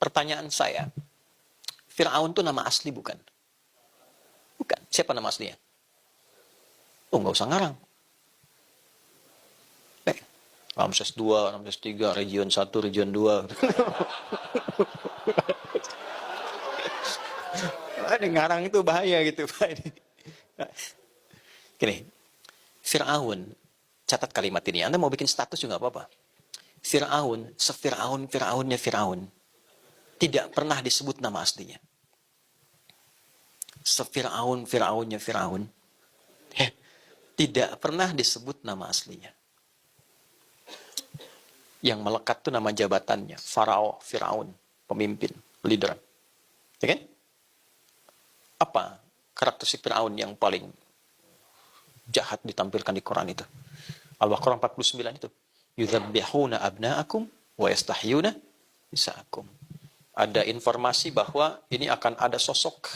pertanyaan saya, Fir'aun itu nama asli bukan? Bukan. Siapa nama aslinya? Oh, nggak usah ngarang. Ramses II, Ramses III, Region 1, Region 2. Ini ngarang itu bahaya gitu, Pak. Gini, Fir'aun, catat kalimat ini. Anda mau bikin status juga apa-apa. Fir'aun, Fir'aunnya Fir'aun. Tidak pernah disebut nama aslinya. Fir'aunnya Fir'aun. Tidak pernah disebut nama aslinya. Yang melekat itu nama jabatannya. Farao, Fir'aun, pemimpin, leader. Ya kan? Apa karakteristik Fir'aun yang paling jahat ditampilkan di Quran itu? Al-Baqarah 49 itu. Yudzabbihuna abna'akum wa yastahyuna nisa'akum. Ada informasi bahwa ini akan ada sosok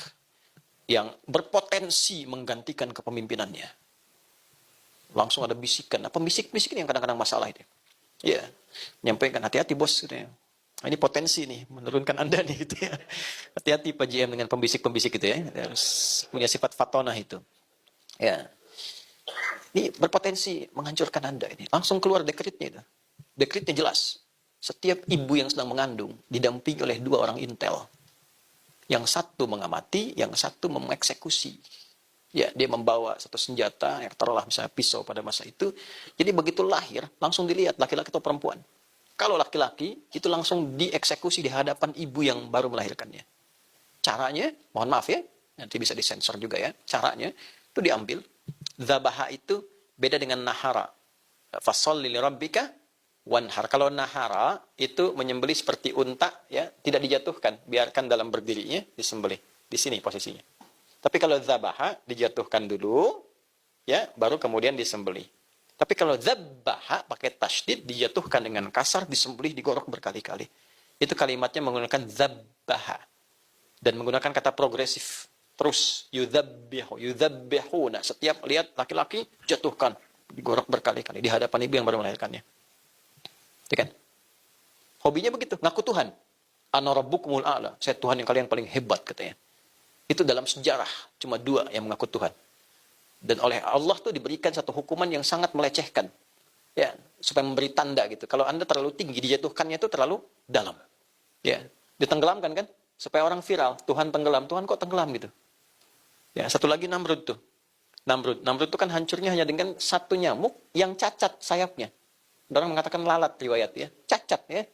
yang berpotensi menggantikan kepemimpinannya. Langsung ada bisikan. Apa bisik-bisikan yang kadang-kadang masalah itu? Ya, menyampaikan hati-hati bos gitu ya. Ini potensi nih menurunkan Anda nih gitu ya. Hati-hati Pak GM dengan pembisik-pembisik gitu ya. Harus punya sifat fatonah itu. Ya. Ini berpotensi menghancurkan Anda ini. Langsung keluar dekretnya itu. Dekretnya jelas. Setiap ibu yang sedang mengandung didampingi oleh 2 orang intel. Yang satu mengamati, yang satu mengeksekusi. Ya, dia membawa satu senjata, yang taruhlah misalnya pisau pada masa itu. Jadi begitu lahir, langsung dilihat laki-laki atau perempuan. Kalau laki-laki, itu langsung dieksekusi di hadapan ibu yang baru melahirkannya. Caranya, mohon maaf ya, nanti bisa disensor juga ya. Caranya, itu diambil. Zabaha itu beda dengan nahara. Fasholli lirabbika wanhar. Kalau nahara, itu menyembelih seperti unta, ya, tidak dijatuhkan. Biarkan dalam berdirinya, disembelih. Di sini posisinya. Tapi kalau zabaha dijatuhkan dulu, ya, baru kemudian disembelih. Tapi kalau zabaha pakai tasydid dijatuhkan dengan kasar, disembelih, digorok berkali-kali. Itu kalimatnya menggunakan zabaha dan menggunakan kata progresif. Terus yudzabbihu. Nah, setiap lihat laki-laki jatuhkan, digorok berkali-kali di hadapan ibu yang baru melahirkannya. Ya kan? Hobinya begitu, ngaku Tuhan. Ana rabbukumul a'la. Saya Tuhan yang kalian paling hebat katanya. Itu dalam sejarah, cuma 2 yang mengaku Tuhan. Dan oleh Allah tuh diberikan satu hukuman yang sangat melecehkan. Ya, supaya memberi tanda gitu. Kalau Anda terlalu tinggi, dijatuhkannya itu terlalu dalam. Ya, ditenggelamkan kan? Supaya orang viral, Tuhan tenggelam. Tuhan kok tenggelam gitu? Ya, satu lagi Namrud tuh. Namrud itu kan hancurnya hanya dengan satu nyamuk yang cacat sayapnya. Orang mengatakan lalat riwayat ya. Cacat ya.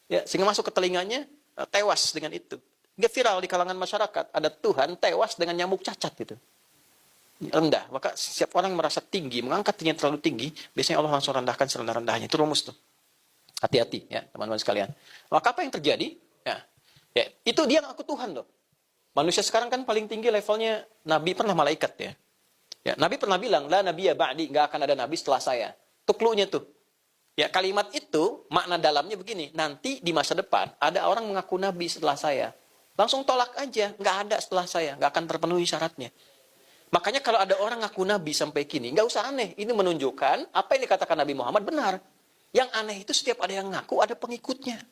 Ya, sehingga masuk ke telinganya, tewas dengan itu. Nggak viral di kalangan masyarakat. Ada Tuhan tewas dengan nyamuk cacat gitu. Rendah. Maka setiap orang merasa tinggi, mengangkat dirinya terlalu tinggi, biasanya Allah langsung rendahkan serendah-rendahnya. Itu rumus tuh. Hati-hati ya teman-teman sekalian. Maka apa yang terjadi? Ya, itu dia ngaku Tuhan loh. Manusia sekarang kan paling tinggi levelnya Nabi pernah malaikat ya. Ya, Nabi pernah bilang, la nabiyya ba'di, nggak akan ada Nabi setelah saya. Itu clue-nya tuh. Ya, kalimat itu makna dalamnya begini. Nanti di masa depan ada orang mengaku Nabi setelah saya. Langsung tolak aja, nggak ada setelah saya, nggak akan terpenuhi syaratnya. Makanya kalau ada orang ngaku Nabi sampai kini, nggak usah aneh. Ini menunjukkan apa yang dikatakan Nabi Muhammad benar. Yang aneh itu setiap ada yang ngaku, ada pengikutnya.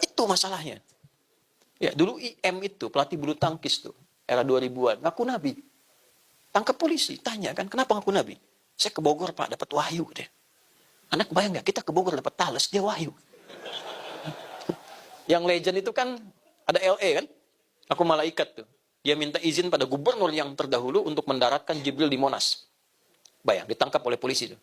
Itu masalahnya. Ya, dulu IM itu, pelatih bulu tangkis tuh, era 2000-an, ngaku Nabi. Tangkap polisi, tanya kan, kenapa ngaku Nabi? Saya ke Bogor Pak, dapat wahyu deh. Anak bayang nggak, kita ke Bogor dapat talas, dia wahyu. Yang legend itu kan, ada LA kan, aku malaikat tuh. Dia minta izin pada gubernur yang terdahulu untuk mendaratkan Jibril di Monas. Bayang, ditangkap oleh polisi tuh.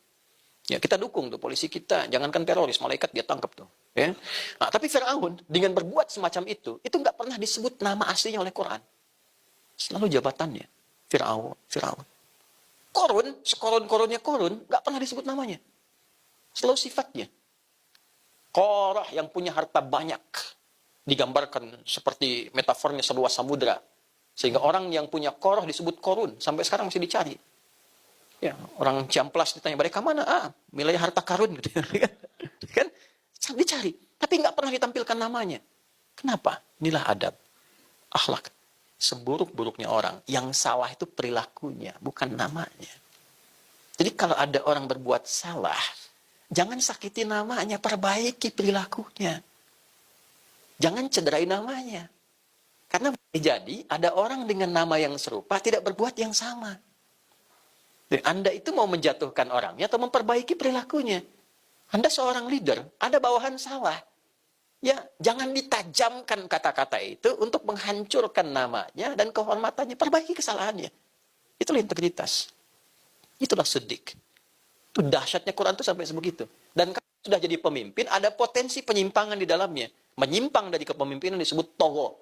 Ya, kita dukung tuh polisi kita, jangankan teroris, malaikat dia tangkap tuh. Ya. Nah, tapi Fir'aun dengan berbuat semacam itu nggak pernah disebut nama aslinya oleh Quran. Selalu jabatannya, Fir'aun. Korun, sekorun-korunnya korun, nggak pernah disebut namanya. Selalu sifatnya. Korah yang punya harta banyak, digambarkan seperti metafornya seluas samudra. Sehingga orang yang punya koroh disebut korun, sampai sekarang masih dicari. Ya, orang Ciamplas ditanya, mereka mana? Wilayah harta karun gitu. Kan? Dicari, tapi nggak pernah ditampilkan namanya. Kenapa? Inilah adab, akhlak. Seburuk-buruknya orang, yang salah itu perilakunya, bukan namanya. Jadi kalau ada orang berbuat salah, jangan sakiti namanya, perbaiki perilakunya. Jangan cederai namanya. Karena boleh jadi ada orang dengan nama yang serupa tidak berbuat yang sama. Dan Anda itu mau menjatuhkan orangnya atau memperbaiki perilakunya. Anda seorang leader, ada bawahan salah. Ya, jangan ditajamkan kata-kata itu untuk menghancurkan namanya dan kehormatannya. Perbaiki kesalahannya. Itulah integritas. Itulah siddiq. Itu dahsyatnya Quran itu sampai sebegitu. Dan kalau sudah jadi pemimpin, ada potensi penyimpangan di dalamnya. Menyimpang dari kepemimpinan disebut togo.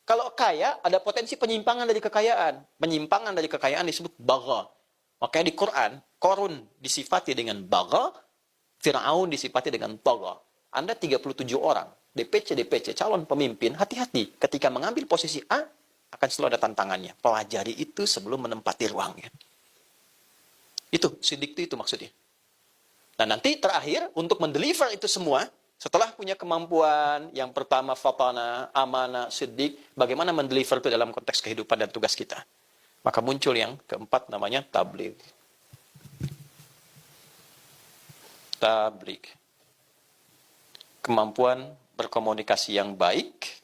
Kalau kaya, ada potensi penyimpangan dari kekayaan. Penyimpangan dari kekayaan disebut bagha. Makanya di Quran, Korun disifati dengan bagha, Fir'aun disifati dengan togo. Anda 37 orang, DPC, calon pemimpin, hati-hati. Ketika mengambil posisi A, akan selalu ada tantangannya. Pelajari itu sebelum menempati ruangnya. Itu, siddiq itu maksudnya. Nah nanti terakhir, untuk mendeliver itu semua, setelah punya kemampuan, yang pertama fatana, amanah, siddiq, bagaimana mendeliver itu dalam konteks kehidupan dan tugas kita. Maka muncul yang keempat namanya tabligh. Tabligh. Kemampuan berkomunikasi yang baik